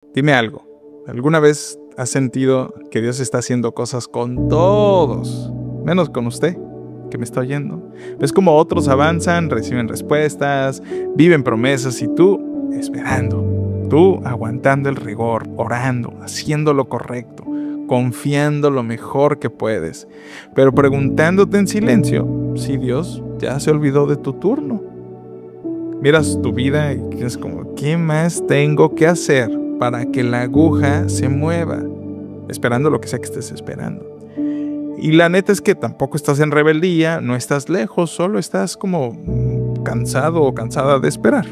Dime algo, ¿alguna vez has sentido que Dios está haciendo cosas con todos, menos con usted, que me está oyendo? ¿Ves cómo otros avanzan, reciben respuestas, viven promesas y tú esperando? Tú aguantando el rigor, orando, haciendo lo correcto, confiando lo mejor que puedes, pero preguntándote en silencio si Dios ya se olvidó de tu turno. Miras tu vida y es como, ¿qué más tengo que hacer para que la aguja se mueva? Esperando lo que sea que estés esperando. Y la neta es que tampoco estás en rebeldía, no estás lejos, solo estás como cansado o cansada de esperar.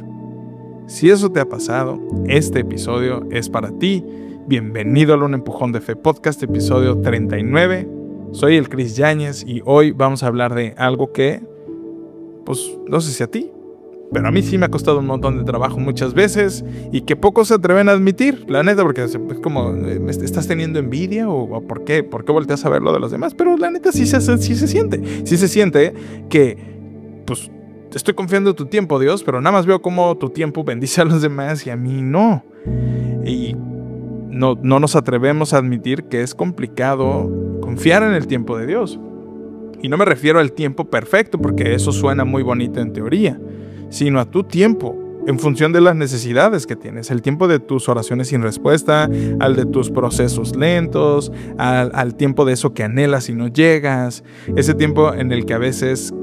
Si eso te ha pasado, este episodio es para ti. Bienvenido a Un Empujón de Fe Podcast, episodio 39. Soy el Cris Yáñez y hoy vamos a hablar de algo que, pues, no sé si a ti, pero a mí sí me ha costado un montón de trabajo muchas veces y que pocos se atreven a admitir, la neta, porque es como, ¿estás teniendo envidia o por qué volteas a ver lo de los demás? Pero la neta sí se siente que, pues, estoy confiando en tu tiempo, Dios, pero nada más veo cómo tu tiempo bendice a los demás y a mí no. Y no nos atrevemos a admitir que es complicado confiar en el tiempo de Dios. Y no me refiero al tiempo perfecto, porque eso suena muy bonito en teoría, sino a tu tiempo, en función de las necesidades que tienes, el tiempo de tus oraciones sin respuesta, al de tus procesos lentos, al tiempo de eso que anhelas y no llegas, ese tiempo en el que a veces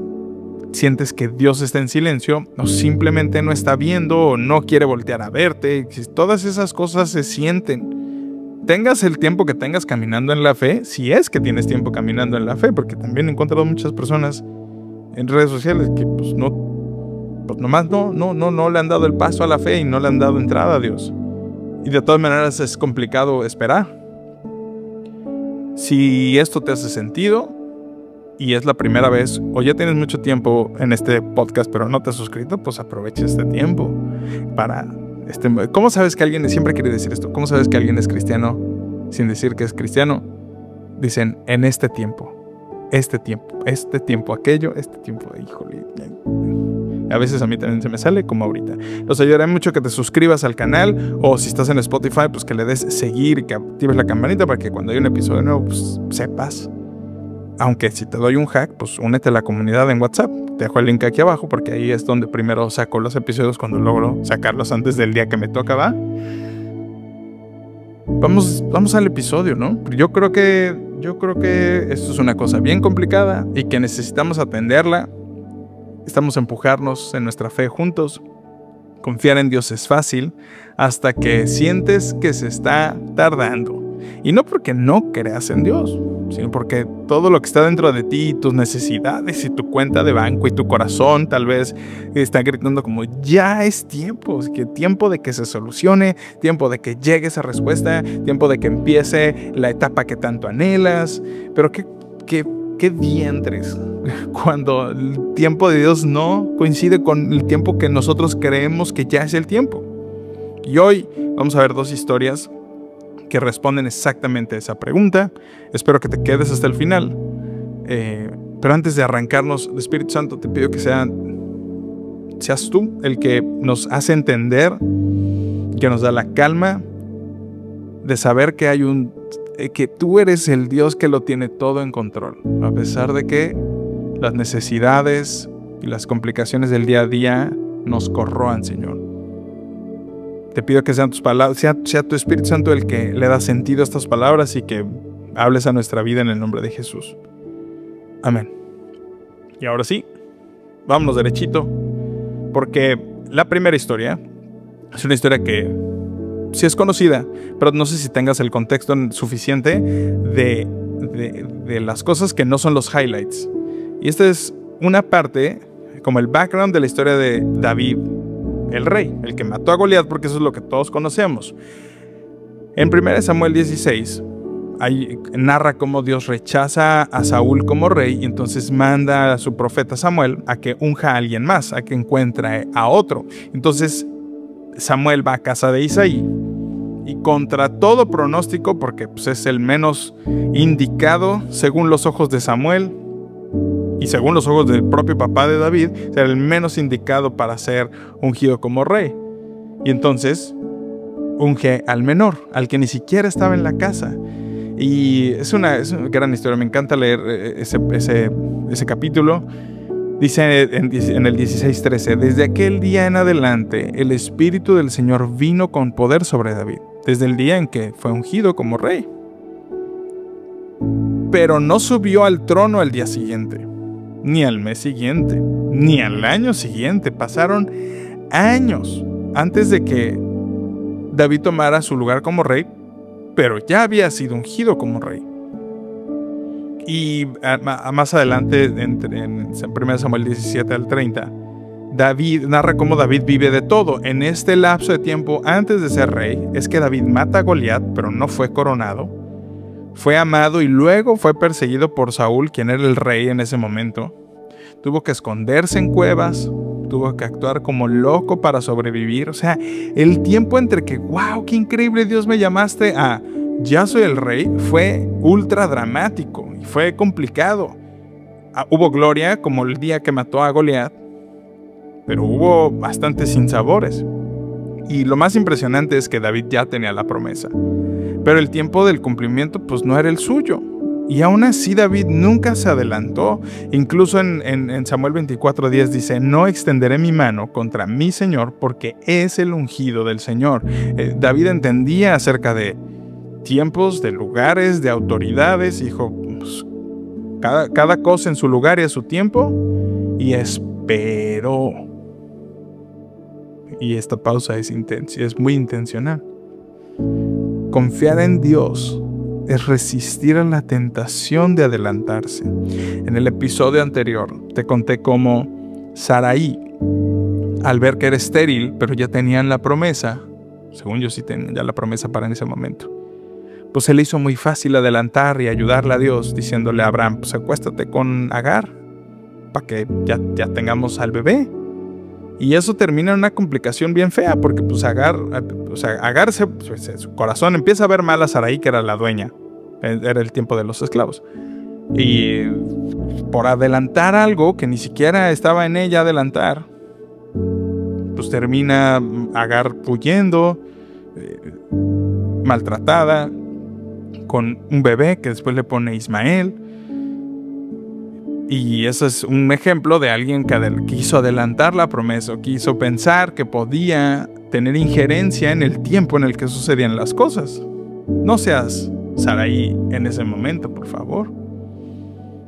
sientes que Dios está en silencio, o simplemente no está viendo, o no quiere voltear a verte. Todas esas cosas se sienten. Tengas el tiempo que tengas caminando en la fe, si es que tienes tiempo caminando en la fe, porque también he encontrado muchas personas en redes sociales que pues nomás no le han dado el paso a la fe y no le han dado entrada a Dios. Y de todas maneras es complicado esperar. Si esto te hace sentido y es la primera vez o ya tienes mucho tiempo en este podcast pero no te has suscrito, pues aprovecha este tiempo para... ¿Cómo sabes que alguien, siempre quiere decir esto, cómo sabes que alguien es cristiano sin decir que es cristiano? Dicen, en este tiempo, aquello, híjole. A veces a mí también se me sale como ahorita. Los ayudaré mucho que te suscribas al canal, o si estás en Spotify, pues que le des seguir y que actives la campanita para que cuando hay un episodio nuevo, pues sepas. Aunque si te doy un hack, pues únete a la comunidad en WhatsApp. Te dejo el link aquí abajo porque ahí es donde primero saco los episodios cuando logro sacarlos antes del día que me toca, ¿va? Vamos al episodio, ¿no? Yo creo que esto es una cosa bien complicada y que necesitamos atenderla. Estamos a empujarnos en nuestra fe juntos. Confiar en Dios es fácil hasta que sientes que se está tardando. Y no porque no creas en Dios, sino porque todo lo que está dentro de ti, tus necesidades y tu cuenta de banco y tu corazón tal vez está gritando como ya es tiempo, tiempo de que se solucione, tiempo de que llegue esa respuesta, tiempo de que empiece la etapa que tanto anhelas. Pero qué diantres cuando el tiempo de Dios no coincide con el tiempo que nosotros creemos que ya es el tiempo. Y hoy vamos a ver dos historias que responden exactamente a esa pregunta. Espero que te quedes hasta el final. Pero antes de arrancarnos, el Espíritu Santo, te pido que seas tú el que nos hace entender, que nos da la calma de saber que que tú eres el Dios que lo tiene todo en control, a pesar de que las necesidades y las complicaciones del día a día nos corroan, Señor. Te pido que sean tus palabras, sea tu Espíritu Santo el que le da sentido a estas palabras y que hables a nuestra vida en el nombre de Jesús. Amén. Y ahora sí, vámonos derechito, porque la primera historia es una historia que sí es conocida, pero no sé si tengas el contexto suficiente de las cosas que no son los highlights. Y esta es una parte, como el background de la historia de David, el rey, el que mató a Goliat, porque eso es lo que todos conocemos. En 1 Samuel 16, ahí narra cómo Dios rechaza a Saúl como rey y entonces manda a su profeta Samuel a que unja a alguien más, a que encuentre a otro. Entonces Samuel va a casa de Isaí y contra todo pronóstico, porque pues, es el menos indicado según los ojos de Samuel y según los ojos del propio papá de David, era el menos indicado para ser ungido como rey. Y entonces unge al menor, al que ni siquiera estaba en la casa. Y es una gran historia, me encanta leer ese capítulo. Dice en el 16:13, desde aquel día en adelante, el Espíritu del Señor vino con poder sobre David, desde el día en que fue ungido como rey. Pero no subió al trono al día siguiente, ni al mes siguiente, ni al año siguiente. Pasaron años antes de que David tomara su lugar como rey, pero ya había sido ungido como rey. Y más adelante, en 1 Samuel 17 al 30, David narra cómo David vive de todo. En este lapso de tiempo antes de ser rey, es que David mata a Goliat, pero no fue coronado. Fue amado y luego fue perseguido por Saúl, quien era el rey en ese momento. Tuvo que esconderse en cuevas, tuvo que actuar como loco para sobrevivir. O sea, el tiempo entre que, wow, qué increíble, Dios me llamaste, a ya soy el rey, fue ultra dramático y fue complicado. Hubo gloria, como el día que mató a Goliat, pero hubo bastantes sinsabores. Y lo más impresionante es que David ya tenía la promesa, pero el tiempo del cumplimiento pues no era el suyo. Y aún así David nunca se adelantó. Incluso en Samuel 24:10 dice, no extenderé mi mano contra mi Señor porque es el ungido del Señor. David entendía acerca de tiempos, de lugares, de autoridades. Dijo, pues, cada cosa en su lugar y a su tiempo, y esperó. Y esta pausa es muy intencional. Confiar en Dios es resistir a la tentación de adelantarse. En el episodio anterior te conté cómo Sarai, al ver que era estéril, pero ya tenían la promesa, según yo sí tenían ya la promesa para en ese momento, pues se le hizo muy fácil adelantar y ayudarle a Dios, diciéndole a Abraham, pues acuéstate con Agar para que ya tengamos al bebé. Y eso termina en una complicación bien fea, porque pues Agar su corazón empieza a ver mal a Sarai, que era la dueña. Era el tiempo de los esclavos. Y por adelantar algo que ni siquiera estaba en ella adelantar, pues termina Agar huyendo, maltratada, con un bebé que después le pone Ismael. Y eso es un ejemplo de alguien que quiso adelantar la promesa, quiso pensar que podía tener injerencia en el tiempo en el que sucedían las cosas. No seas Sarai en ese momento, por favor.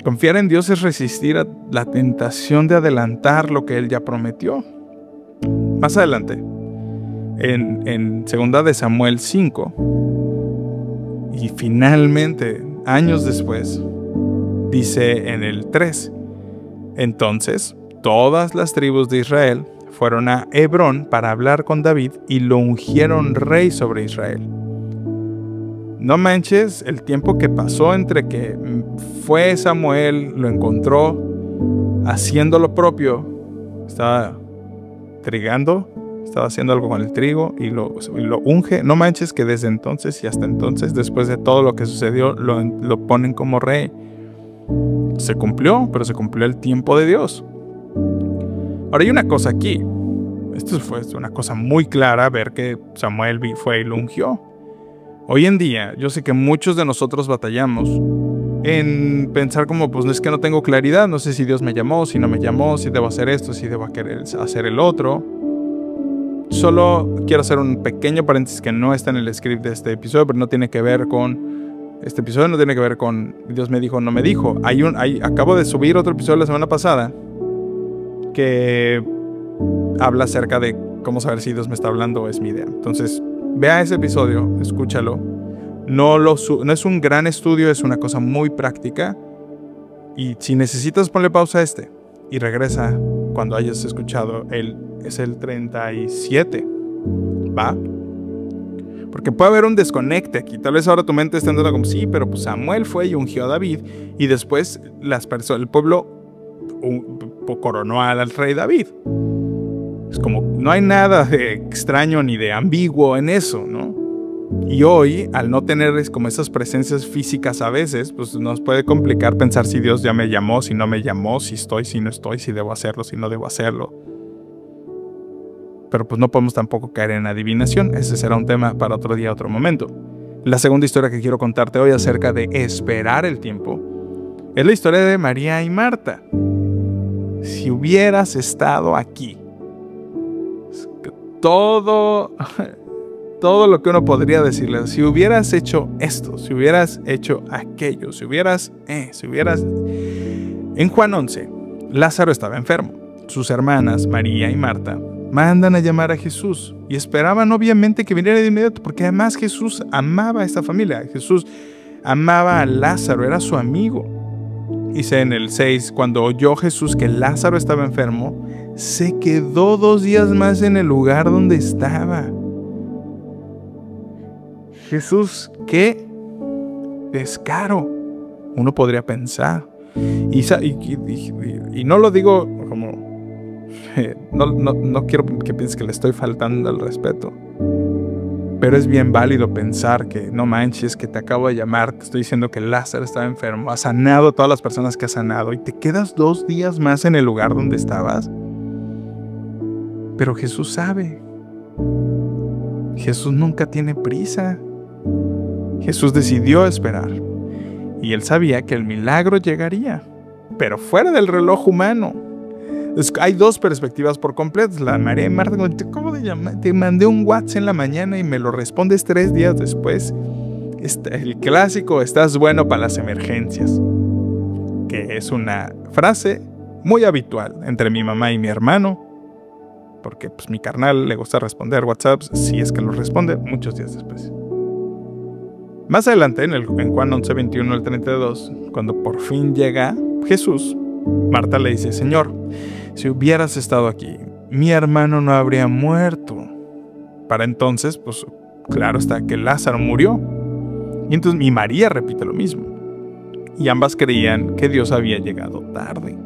Confiar en Dios es resistir a la tentación de adelantar lo que Él ya prometió. Más adelante, en 2 Samuel 5, y finalmente, años después, dice en el 3, entonces todas las tribus de Israel fueron a Hebrón para hablar con David y lo ungieron rey sobre Israel. No manches el tiempo que pasó entre que fue Samuel, lo encontró, haciendo lo propio, estaba trigando, estaba haciendo algo con el trigo y lo unge. No manches que desde entonces y hasta entonces, después de todo lo que sucedió, lo ponen como rey. Se cumplió, pero se cumplió el tiempo de Dios. Ahora hay una cosa aquí. Esto fue una cosa muy clara, ver que Samuel fue y lo ungió. Hoy en día, yo sé que muchos de nosotros batallamos en pensar como, pues es que no tengo claridad, no sé si Dios me llamó, si no me llamó, si debo hacer esto, si debo querer hacer el otro. Solo quiero hacer un pequeño paréntesis que no está en el script de este episodio, pero no tiene que ver con... Este episodio no tiene que ver con Dios me dijo, no me dijo. Acabo de subir otro episodio la semana pasada que habla acerca de cómo saber si Dios me está hablando o es mi idea. Entonces, vea ese episodio, escúchalo. No es un gran estudio, es una cosa muy práctica. Y si necesitas, ponle pausa a este y regresa cuando hayas escuchado es el 37. ¿Va? Porque puede haber un desconecte aquí. Tal vez ahora tu mente esté andando como, sí, pero pues Samuel fue y ungió a David. Y después el pueblo coronó al rey David. Es como, no hay nada de extraño ni de ambiguo en eso, ¿no? Y hoy, al no tener como esas presencias físicas a veces, pues nos puede complicar pensar si Dios ya me llamó, si no me llamó, si estoy, si no estoy, si debo hacerlo, si no debo hacerlo. pero pues no podemos tampoco caer en adivinación. Ese será un tema para otro día, otro momento. La segunda historia que quiero contarte hoy acerca de esperar el tiempo es la historia de María y Marta. Si hubieras estado aquí, todo lo que uno podría decirle, si hubieras hecho esto, si hubieras hecho aquello, si hubieras... En Juan 11, Lázaro estaba enfermo. Sus hermanas, María y Marta, mandan a llamar a Jesús y esperaban obviamente que viniera de inmediato, porque además Jesús amaba a esta familia. Jesús amaba a Lázaro, era su amigo. Dice en el 6, cuando oyó Jesús que Lázaro estaba enfermo, se quedó 2 días más en el lugar donde estaba. Jesús, qué descaro, uno podría pensar. Y no lo digo como... No quiero que pienses que le estoy faltando el respeto. Pero es bien válido pensar que no manches, que te acabo de llamar, te estoy diciendo que Lázaro estaba enfermo, has sanado a todas las personas que has sanado y te quedas 2 días más en el lugar donde estabas. Pero Jesús sabe. Jesús nunca tiene prisa. Jesús decidió esperar. Y él sabía que el milagro llegaría, pero fuera del reloj humano. Hay 2 perspectivas por completo. La María y Marta, ¿cómo te llamas? Te mandé un WhatsApp en la mañana y me lo respondes 3 días después. El clásico, estás bueno para las emergencias, que es una frase muy habitual entre mi mamá y mi hermano, porque pues mi carnal le gusta responder WhatsApps, si es que lo responde, muchos días después. Más adelante, en Juan 11, 21 al 32, cuando por fin llega Jesús, Marta le dice, Señor, si hubieras estado aquí, mi hermano no habría muerto. Para entonces, pues claro está que Lázaro murió. Y entonces mi María repite lo mismo. Y ambas creían que Dios había llegado tarde.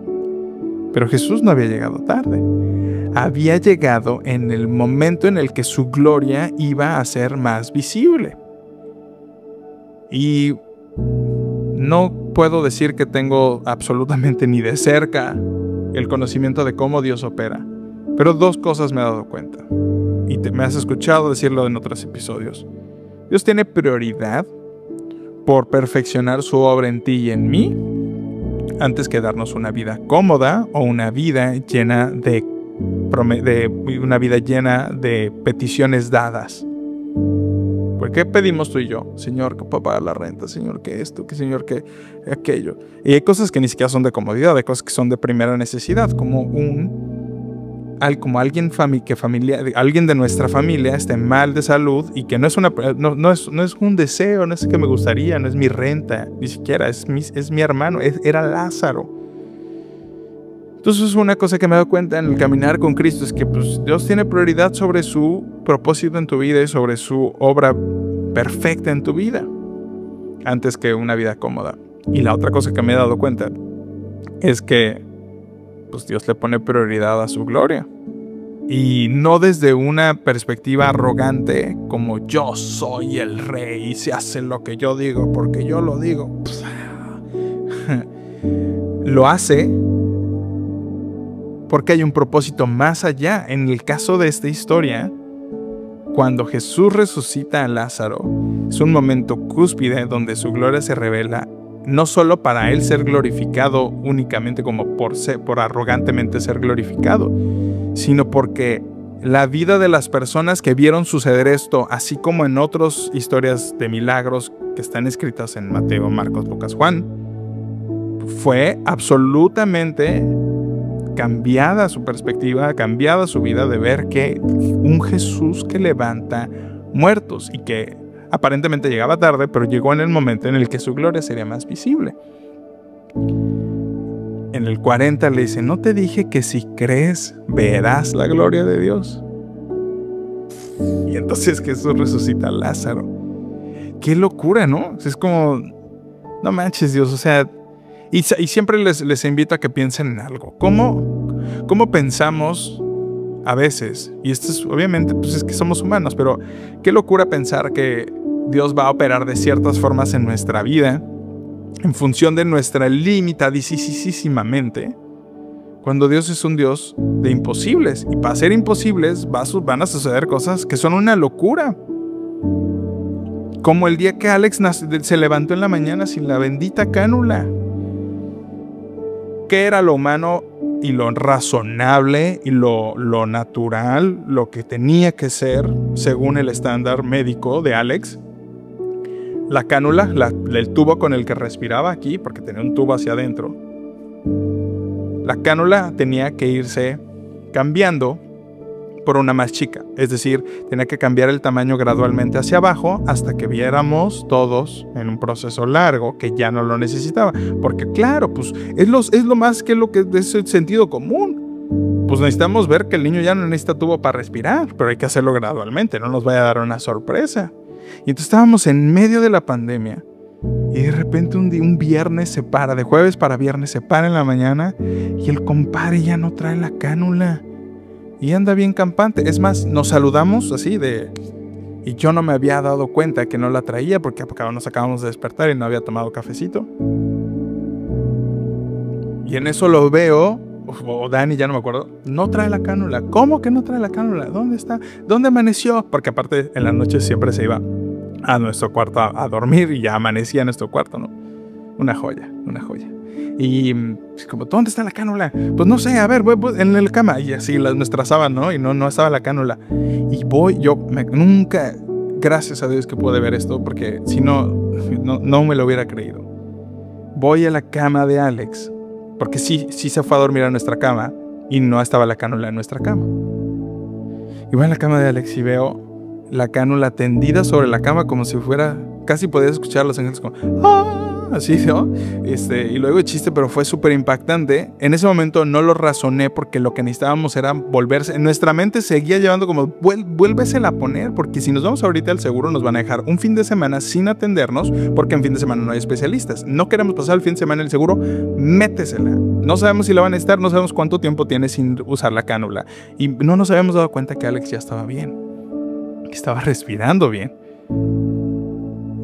Pero Jesús no había llegado tarde. Había llegado en el momento en el que su gloria iba a ser más visible. Y no puedo decir que tengo absolutamente ni de cerca el conocimiento de cómo Dios opera, pero 2 cosas me he dado cuenta, y me has escuchado decirlo en otros episodios. Dios tiene prioridad por perfeccionar su obra en ti y en mí, antes que darnos una vida cómoda o una vida llena de peticiones dadas. ¿Por qué pedimos tú y yo? Señor, que puedo pagar la renta, Señor, que esto, que Señor, que aquello. Y hay cosas que ni siquiera son de comodidad, hay cosas que son de primera necesidad, como alguien de nuestra familia esté mal de salud y que no es un deseo, no es que me gustaría, no es mi renta, ni siquiera, es mi hermano, era Lázaro. Entonces una cosa que me he dado cuenta en el caminar con Cristo es que pues, Dios tiene prioridad sobre su propósito en tu vida y sobre su obra perfecta en tu vida, antes que una vida cómoda. Y la otra cosa que me he dado cuenta es que pues, Dios le pone prioridad a su gloria. Y no desde una perspectiva arrogante, como yo soy el rey y se hace lo que yo digo porque yo lo digo. Lo hace porque hay un propósito más allá. En el caso de esta historia, cuando Jesús resucita a Lázaro, es un momento cúspide donde su gloria se revela, no solo para él ser glorificado únicamente como por arrogantemente ser glorificado, sino porque la vida de las personas que vieron suceder esto, así como en otras historias de milagros que están escritas en Mateo, Marcos, Lucas, Juan, fue absolutamente cambiada su perspectiva, cambiada su vida de ver que un Jesús que levanta muertos y que aparentemente llegaba tarde, pero llegó en el momento en el que su gloria sería más visible. En el 40 le dice, ¿no te dije que si crees verás la gloria de Dios? Y entonces Jesús resucita a Lázaro. Qué locura, ¿no? Es como, no manches, Dios, o sea, y siempre les invito a que piensen en algo. ¿Cómo pensamos a veces? Y esto es, obviamente, pues es que somos humanos, pero qué locura pensar que Dios va a operar de ciertas formas en nuestra vida en función de nuestra limitadísima mente, Cuando Dios es un Dios de imposibles. Y para ser imposibles van a suceder cosas que son una locura. Como el día que Alex se levantó en la mañana sin la bendita cánula. ¿Qué era lo humano y lo razonable y lo natural, lo que tenía que ser según el estándar médico de Alex? La cánula, el tubo con el que respiraba aquí, porque tenía un tubo hacia adentro. La cánula tenía que irse cambiando por una más chica. Es decir, tenía que cambiar el tamaño gradualmente hacia abajo hasta que viéramos todos en un proceso largo que ya no lo necesitaba. Porque claro, pues es lo más que lo que es el sentido común. Pues necesitamos ver que el niño ya no necesita tubo para respirar, pero hay que hacerlo gradualmente, no nos vaya a dar una sorpresa. Y entonces estábamos en medio de la pandemia y de repente un viernes se para, de jueves para viernes se para en la mañana y el compadre ya no trae la cánula y anda bien campante. Es más, nos saludamos así y yo no me había dado cuenta que no la traía porque nos acabamos de despertar y no había tomado cafecito. Y en eso lo veo, o Dani, ya no me acuerdo, no trae la cánula. ¿Cómo que no trae la cánula? ¿Dónde está? ¿Dónde amaneció? Porque aparte en la noche siempre se iba a nuestro cuarto a dormir y ya amanecía en nuestro cuarto, ¿no? Una joya. Y como, ¿dónde está la cánula? Pues no sé, a ver, voy en la cama. Y así nuestra sábana, ¿no? Y no estaba la cánula. Y nunca, gracias a Dios que pude ver esto, porque si no me lo hubiera creído. Voy a la cama de Alex, porque sí se fue a dormir a nuestra cama y no estaba la cánula en nuestra cama. Y voy a la cama de Alex y veo la cánula tendida sobre la cama como si fuera, casi podías escuchar a los ángeles como ¡ah! Así, ¿no? Y luego el chiste, pero fue súper impactante. En ese momento no lo razoné porque lo que necesitábamos era volverse, nuestra mente seguía llevando como vuélvesela a poner, porque si nos vamos ahorita al seguro nos van a dejar un fin de semana sin atendernos porque en fin de semana no hay especialistas. No queremos pasar el fin de semana en el seguro, métesela. No sabemos si la van a estar, no sabemos cuánto tiempo tiene sin usar la cánula y no nos habíamos dado cuenta que Alex ya estaba bien, que estaba respirando bien.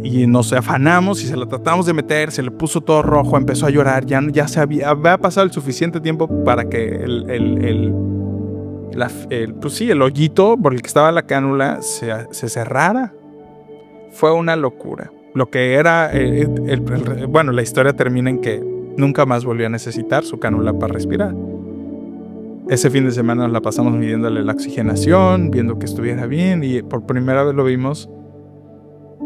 Y nos afanamos y se la tratamos de meter, se le puso todo rojo, empezó a llorar, ya había pasado el suficiente tiempo para que el hoyito por el que estaba la cánula se cerrara. Fue una locura. Lo que era, bueno, la historia termina en que nunca más volvió a necesitar su cánula para respirar. Ese fin de semana nos la pasamos midiéndole la oxigenación, viendo que estuviera bien y por primera vez lo vimos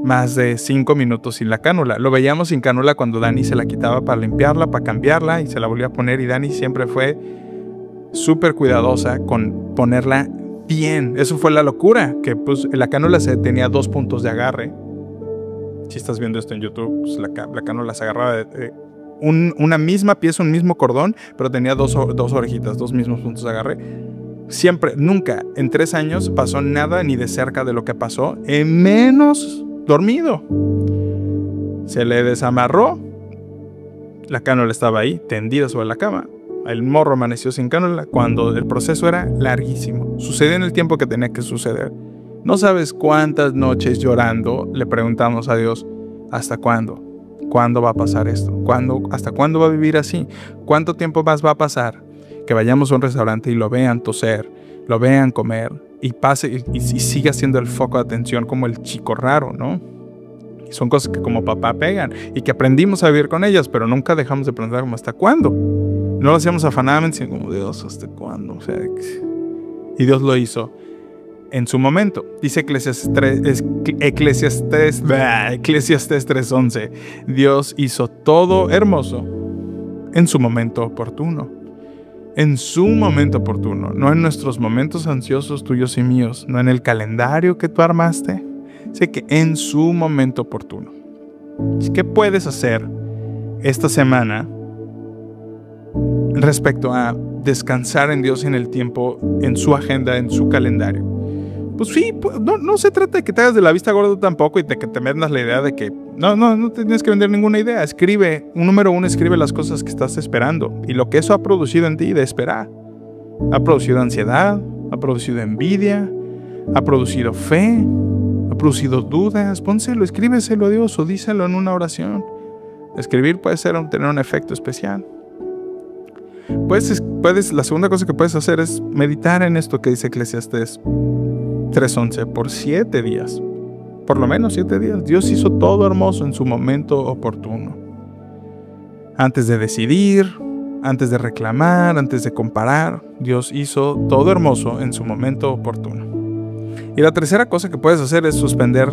más de 5 minutos sin la cánula. Lo veíamos sin cánula cuando Dani se la quitaba para limpiarla, para cambiarla y se la volvía a poner, y Dani siempre fue súper cuidadosa con ponerla bien. Eso fue la locura, que pues la cánula tenía 2 puntos de agarre. Si estás viendo esto en YouTube, pues la cánula se agarraba de una misma pieza, un mismo cordón, pero tenía dos orejitas, 2 mismos puntos de agarre. Siempre, nunca en 3 años pasó nada ni de cerca de lo que pasó, menos dormido. Se le desamarró, la cánula estaba ahí, tendida sobre la cama. El morro amaneció sin cánula cuando el proceso era larguísimo. Sucedió en el tiempo que tenía que suceder. No sabes cuántas noches llorando le preguntamos a Dios, ¿hasta cuándo? ¿Cuándo va a pasar esto? ¿Hasta cuándo va a vivir así? ¿Cuánto tiempo más va a pasar? Que vayamos a un restaurante y lo vean toser, lo vean comer y pase y siga siendo el foco de atención como el chico raro, ¿no? Y son cosas que como papá pegan y que aprendimos a vivir con ellas, pero nunca dejamos de preguntar como ¿hasta cuándo? No lo hacíamos afanadamente, sino como Dios, ¿hasta cuándo? O sea, y Dios lo hizo en su momento. Dice Eclesiastés 3:11. Dios hizo todo hermoso en su momento oportuno. En su momento oportuno, no en nuestros momentos ansiosos tuyos y míos, no en el calendario que tú armaste. Sé que en su momento oportuno. ¿Qué puedes hacer esta semana respecto a descansar en Dios en el tiempo, en su agenda, en su calendario? Pues sí, no se trata de que te hagas de la vista gorda tampoco y de que te vendas la idea de que no tienes que vender ninguna idea. Escribe, número 1, escribe las cosas que estás esperando y lo que eso ha producido en ti de esperar. Ha producido ansiedad, ha producido envidia, ha producido fe, ha producido dudas. Pónselo, escríbeselo a Dios o díselo en una oración. Escribir puede tener un efecto especial. Puedes la segunda cosa que puedes hacer es meditar en esto que dice Eclesiastés 3:11 por 7 días. Por lo menos 7 días. Dios hizo todo hermoso en su momento oportuno. Antes de decidir, antes de reclamar, antes de comparar, Dios hizo todo hermoso en su momento oportuno. Y la tercera cosa que puedes hacer es suspender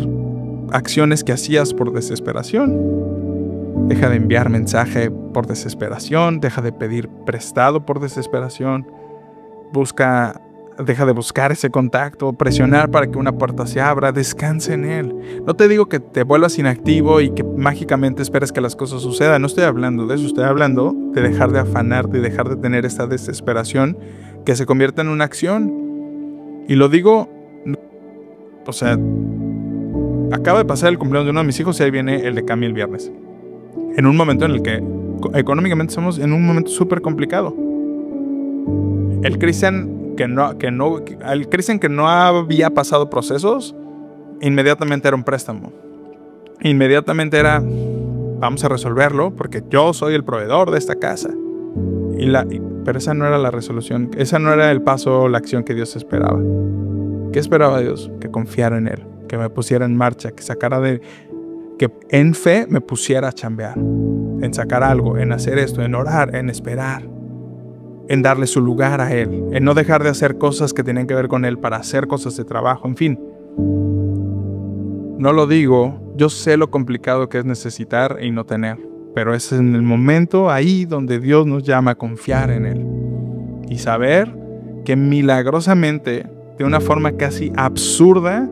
acciones que hacías por desesperación. Deja de enviar mensaje por desesperación, deja de pedir prestado por desesperación, deja de buscar ese contacto, presionar para que una puerta se abra, descansa en Él. No te digo que te vuelvas inactivo y que mágicamente esperes que las cosas sucedan, no estoy hablando de eso, estoy hablando de dejar de afanarte y dejar de tener esta desesperación que se convierta en una acción. Y lo digo, o sea, acaba de pasar el cumpleaños de uno de mis hijos y ahí viene el de Cami el viernes. En un momento en el que económicamente estamos en un momento súper complicado. El Cristian que no había pasado procesos, inmediatamente era un préstamo. Inmediatamente era, vamos a resolverlo porque yo soy el proveedor de esta casa. Pero esa no era la resolución, esa no era el paso o la acción que Dios esperaba. ¿Qué esperaba Dios? Que confiara en Él, que me pusiera en marcha, que en fe me pusiera a chambear, en sacar algo, en hacer esto, en orar, en esperar, en darle su lugar a Él, en no dejar de hacer cosas que tienen que ver con Él para hacer cosas de trabajo, en fin. No lo digo, yo sé lo complicado que es necesitar y no tener, pero es en el momento ahí donde Dios nos llama a confiar en Él y saber que milagrosamente, de una forma casi absurda,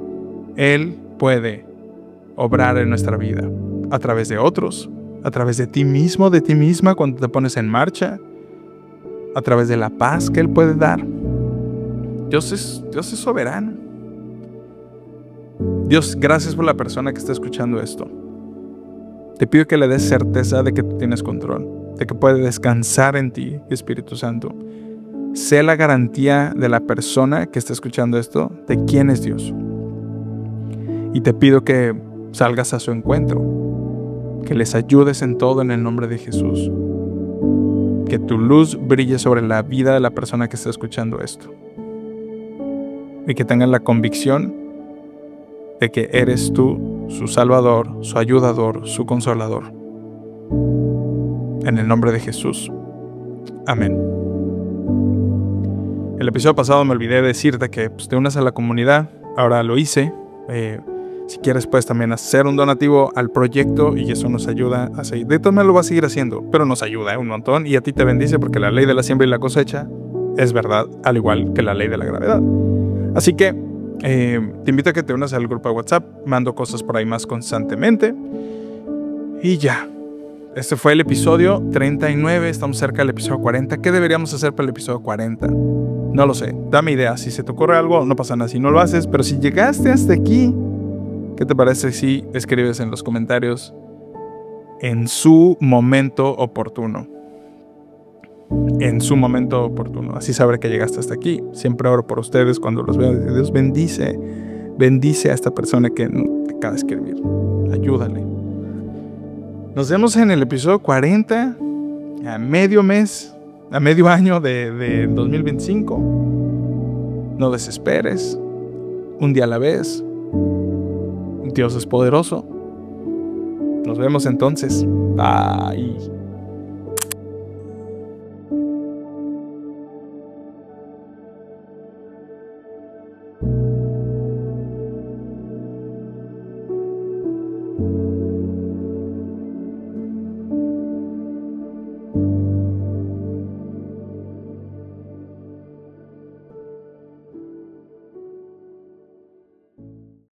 Él puede obrar en nuestra vida, a través de otros, a través de ti mismo, de ti misma cuando te pones en marcha, a través de la paz que Él puede dar. Dios es soberano. Dios, gracias por la persona que está escuchando esto. Te pido que le des certeza de que tú tienes control, de que puede descansar en ti, Espíritu Santo. Sé la garantía de la persona que está escuchando esto, de quién es Dios. Y te pido que salgas a su encuentro, que les ayudes en todo en el nombre de Jesús. Que tu luz brille sobre la vida de la persona que está escuchando esto. Y que tengan la convicción de que eres tú su Salvador, su ayudador, su consolador. En el nombre de Jesús. Amén. El episodio pasado me olvidé de decirte que te unas a la comunidad. Ahora lo hice. Si quieres puedes también hacer un donativo al proyecto y eso nos ayuda a seguir. De todas maneras lo va a seguir haciendo, pero nos ayuda un montón y a ti te bendice porque la ley de la siembra y la cosecha es verdad, al igual que la ley de la gravedad. Así que te invito a que te unas al grupo de WhatsApp. Mando cosas por ahí más constantemente. Y ya. Este fue el episodio 39. Estamos cerca del episodio 40. ¿Qué deberíamos hacer para el episodio 40? No lo sé. Dame idea. Si se te ocurre algo, no pasa nada si no lo haces. Pero si llegaste hasta aquí, ¿qué te parece si escribes en los comentarios en su momento oportuno? En su momento oportuno. Así sabré que llegaste hasta aquí. Siempre oro por ustedes cuando los veo. Dios bendice a esta persona que acaba de escribir. Ayúdale. Nos vemos en el episodio 40, a medio año de 2025. No desesperes. Un día a la vez. Dios es poderoso. Nos vemos entonces. Bye.